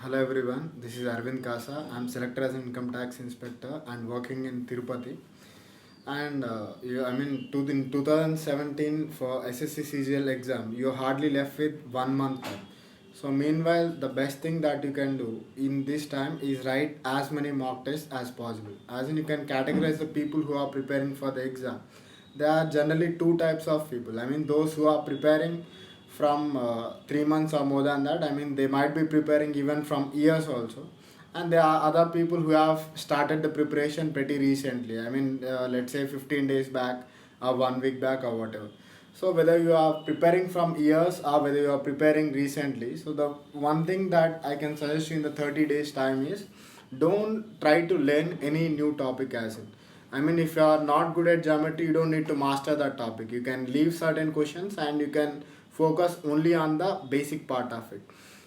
Hello everyone, this is Aravind Kasa. I'm selected as an income tax inspector and working in Tirupati. And in 2017 for SSC CGL exam, you're hardly left with 1 month time. So meanwhile, the best thing that you can do in this time is write as many mock tests as possible. As in, you can categorize the people who are preparing for the exam. There are generally two types of people. Those who are preparing from 3 months or more than that. They might be preparing even from years also. And there are other people who have started the preparation pretty recently. Let's say 15 days back or 1 week back or whatever. So whether you are preparing from years or whether you are preparing recently, so the one thing that I can suggest you in the 30 days time is don't try to learn any new topic as in. If you are not good at geometry, you don't need to master that topic. You can leave certain questions and you can focus only on the basic part of it.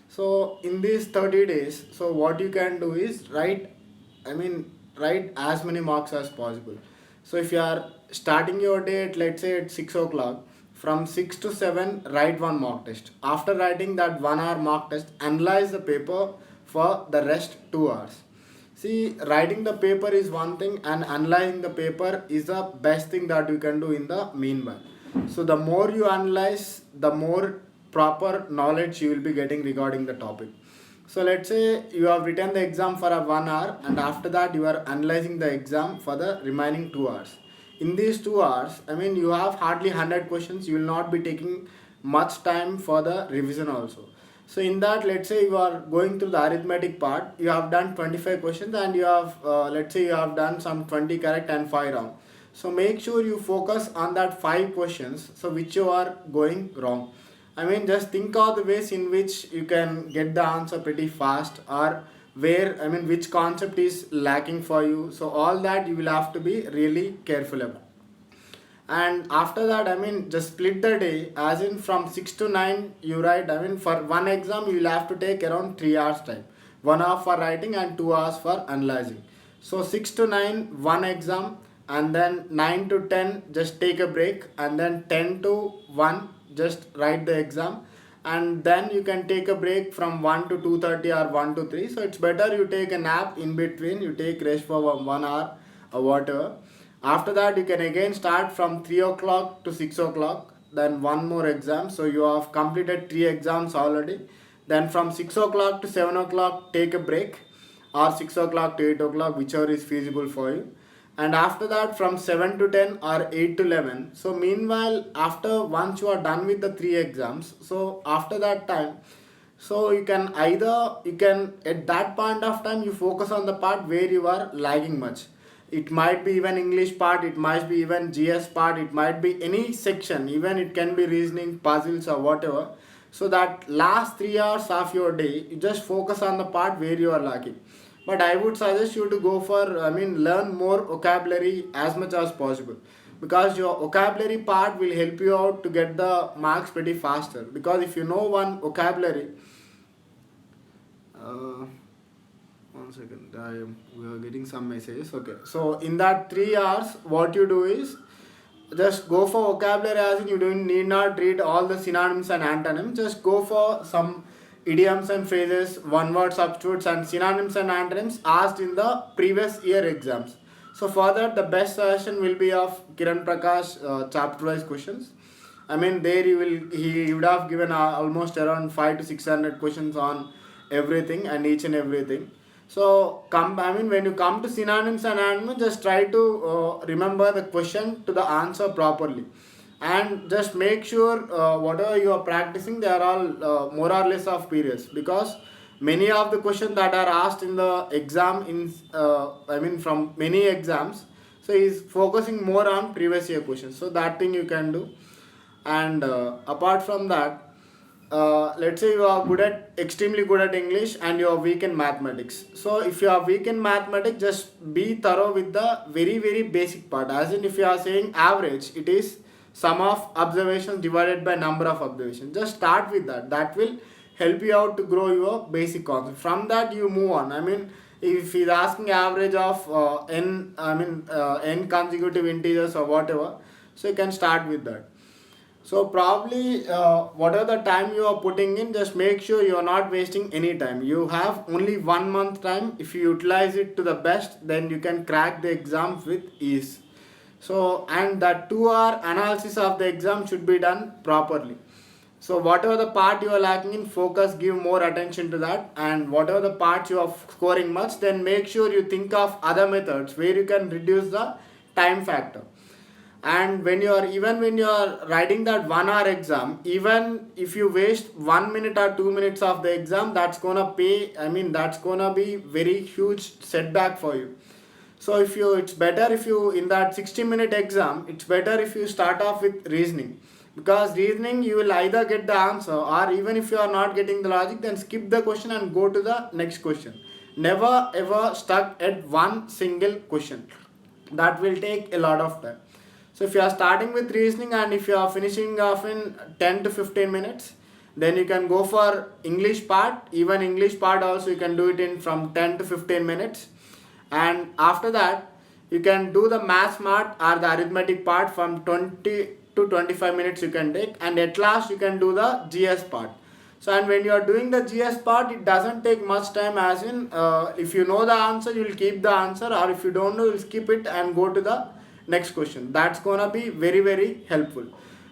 So in these 30 days, so what you can do is write as many marks as possible. So if you are starting your day at, let's say, at 6 o'clock, from 6 to 7 write one mock test. After writing that 1 hour mock test, analyze the paper for the rest 2 hours. See, writing the paper is one thing and analyzing the paper is the best thing that you can do in the meanwhile. So the more you analyze, the more proper knowledge you will be getting regarding the topic. So let's say you have written the exam for a 1 hour and after that you are analyzing the exam for the remaining 2 hours. In these 2 hours, you have hardly 100 questions. You will not be taking much time for the revision also. So in that, let's say you are going through the arithmetic part, you have done 25 questions and you have, let's say you have done some 20 correct and 5 wrong. So make sure you focus on that 5 questions, so which you are going wrong. Just think of the ways in which you can get the answer pretty fast, or where, which concept is lacking for you. So all that you will have to be really careful about. And after that, just split the day, as in from 6 to 9 you write. For one exam you will have to take around 3 hours time, 1 hour for writing and 2 hours for analyzing. So 6 to 9 one exam, and then 9 to 10 just take a break, and then 10 to 1 just write the exam, and then you can take a break from 1 to 2:30 or 1 to 3. So it's better you take a nap in between, you take rest for 1 hour or whatever. After that you can again start from 3 o'clock to 6 o'clock, then one more exam. So you have completed 3 exams already. Then from 6 o'clock to 7 o'clock take a break, or 6 o'clock to 8 o'clock, whichever is feasible for you. And after that from 7 to 10 or 8 to 11. So meanwhile, after once you are done with the 3 exams, so after that time, so you can at that point of time you focus on the part where you are lagging much. It might be even English part, it might be even GS part, it might be any section, even it can be reasoning, puzzles or whatever. So that last 3 hours of your day, you just focus on the part where you are lacking. But I would suggest you to go for, learn more vocabulary as much as possible, because your vocabulary part will help you out to get the marks pretty faster. Because if you know one vocabulary, uh, 1 second, we are getting some messages. Okay, so in that 3 hours, what you do is just go for vocabulary, as in you don't need not read all the synonyms and antonyms. Just go for some idioms and phrases, one word substitutes and synonyms and antonyms asked in the previous year exams. So for that, the best suggestion will be of Kiran Prakash chapter wise questions. There he would have given almost around 5 to 600 questions on everything and each and everything. So when you come to synonyms and antonyms, just try to remember the question to the answer properly, and just make sure whatever you are practicing, they are all more or less of periods, because many of the questions that are asked in the exam from many exams, so is focusing more on previous year questions. So that thing you can do. And apart from that, let's say you are extremely good at English and you are weak in mathematics. So if you are weak in mathematics, just be thorough with the very very basic part. As in, if you are saying average, it is sum of observations divided by number of observations. Just start with that. That will help you out to grow your basic concept. From that you move on. If he's asking average of n consecutive integers or whatever, so you can start with that. So probably whatever the time you are putting in, just make sure you are not wasting any time. You have only 1 month time. If you utilize it to the best, then you can crack the exam with ease. So and that 2 hour analysis of the exam should be done properly. So whatever the part you are lacking in, focus, give more attention to that, and whatever the parts you are scoring much, then make sure you think of other methods where you can reduce the time factor. And when you are writing that 1 hour exam, even if you waste 1 minute or 2 minutes of the exam, that's gonna pay, that's gonna be very huge setback for you. So if you it's better if you in that 60-minute exam, it's better if you start off with reasoning, because reasoning you will either get the answer, or even if you are not getting the logic, then skip the question and go to the next question. Never ever stuck at one single question. That will take a lot of time. So if you are starting with reasoning and if you are finishing off in 10 to 15 minutes, then you can go for English part. Even English part also you can do it in from 10 to 15 minutes. And after that, you can do the math smart or the arithmetic part from 20 to 25 minutes you can take. And at last you can do the GS part. So and when you are doing the GS part, it doesn't take much time, as in if you know the answer, you will keep the answer, or if you don't know, you will skip it and go to the next question. That's gonna be very very helpful,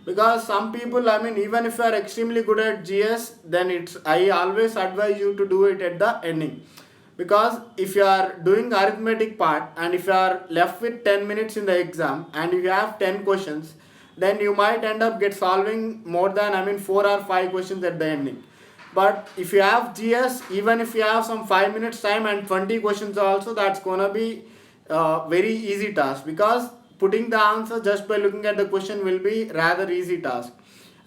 because some people, even if you are extremely good at GS, then I always advise you to do it at the ending, because if you are doing arithmetic part and if you are left with 10 minutes in the exam and if you have 10 questions, then you might end up get solving more than 4 or 5 questions at the ending. But if you have GS, even if you have some 5 minutes time and 20 questions also, that's gonna be very easy task, because putting the answer just by looking at the question will be rather easy task.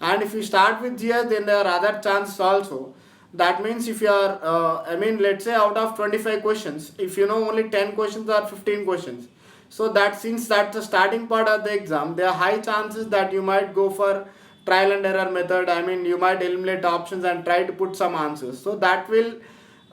And if you start with GS, then there are other chances also. That means if you are let's say out of 25 questions, if you know only 10 questions or 15 questions, so that since that's the starting part of the exam, there are high chances that you might go for trial and error method. You might eliminate options and try to put some answers. So that will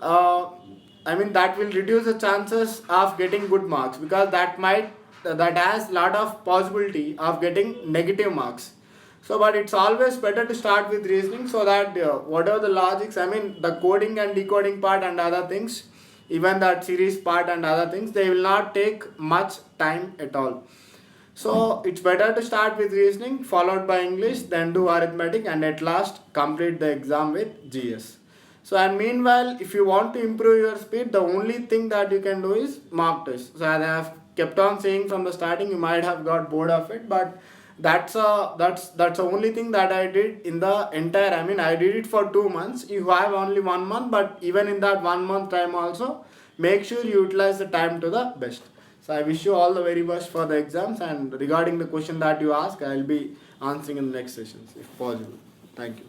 that will reduce the chances of getting good marks, because that has lot of possibility of getting negative marks. So but it's always better to start with reasoning, so that whatever the logics, the coding and decoding part and other things, even that series part and other things, they will not take much time at all. So it's better to start with reasoning, followed by English, then do arithmetic, and at last complete the exam with GS. So and meanwhile, if you want to improve your speed, the only thing that you can do is mock test. So as I have kept on saying from the starting, you might have got bored of it, but that's the only thing that I did in the entire. I did it for 2 months. You have only 1 month, but even in that 1 month time also, make sure you utilize the time to the best. So I wish you all the very best for the exams, and regarding the question that you ask, I will be answering in the next sessions if possible. Thank you.